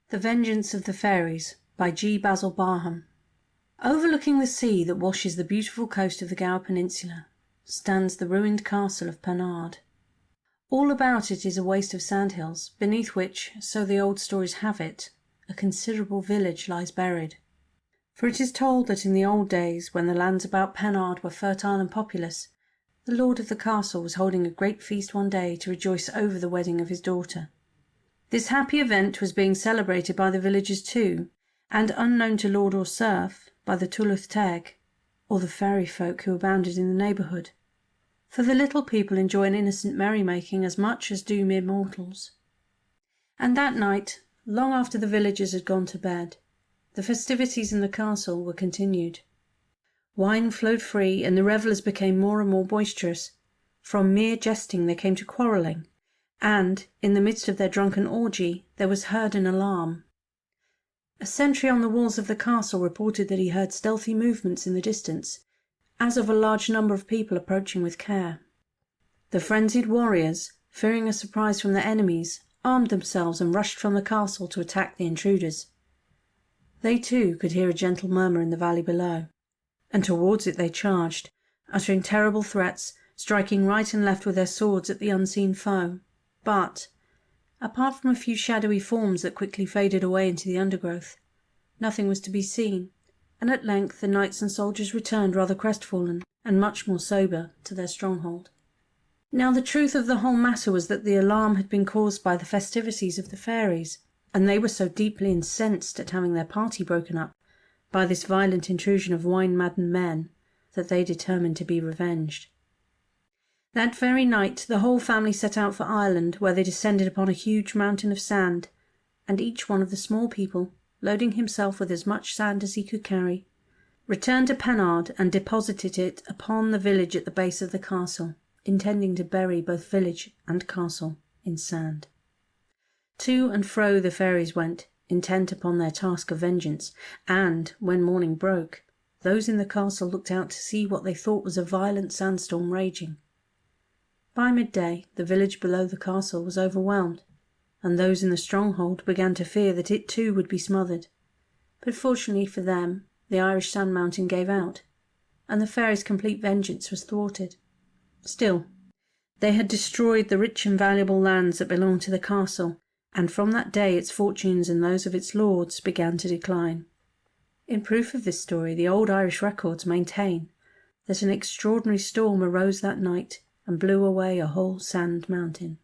The Vengeance of the Fairies by Basil Barham. Overlooking the sea that washes the beautiful coast of the Gower Peninsula stands the ruined castle of Pennard. All about it is a waste of sandhills, beneath which, so the old stories have it, a considerable village lies buried. For it is told that in the old days, when the lands about Pennard were fertile and populous, the lord of the castle was holding a great feast one day to rejoice over the wedding of his daughter. This happy event was being celebrated by the villagers too, and unknown to lord or serf, by the Tylwyth Teg, or the fairy folk who abounded in the neighbourhood. For the little people enjoy an innocent merrymaking as much as do mere mortals. And that night, long after the villagers had gone to bed, the festivities in the castle were continued. Wine flowed free, and the revellers became more and more boisterous. From mere jesting they came to quarrelling, and, in the midst of their drunken orgy, there was heard an alarm. A sentry on the walls of the castle reported that he heard stealthy movements in the distance, as of a large number of people approaching with care. The frenzied warriors, fearing a surprise from their enemies, armed themselves and rushed from the castle to attack the intruders. They too could hear a gentle murmur in the valley below, and towards it they charged, uttering terrible threats, striking right and left with their swords at the unseen foe. But, apart from a few shadowy forms that quickly faded away into the undergrowth, nothing was to be seen, and at length the knights and soldiers returned rather crestfallen, and much more sober, to their stronghold. Now the truth of the whole matter was that the alarm had been caused by the festivities of the fairies, and they were so deeply incensed at having their party broken up by this violent intrusion of wine-maddened men, that they determined to be revenged. That very night the whole family set out for Ireland, where they descended upon a huge mountain of sand, and each one of the small people, loading himself with as much sand as he could carry, returned to Pennard and deposited it upon the village at the base of the castle, intending to bury both village and castle in sand. To and fro the fairies went, intent upon their task of vengeance, and, when morning broke, those in the castle looked out to see what they thought was a violent sandstorm raging. By midday the village below the castle was overwhelmed, and those in the stronghold began to fear that it too would be smothered. But fortunately for them, the Irish sand mountain gave out, and the fairies' complete vengeance was thwarted. Still, they had destroyed the rich and valuable lands that belonged to the castle, and from that day its fortunes and those of its lords began to decline. In proof of this story, the old Irish records maintain that an extraordinary storm arose that night and blew away a whole sand mountain.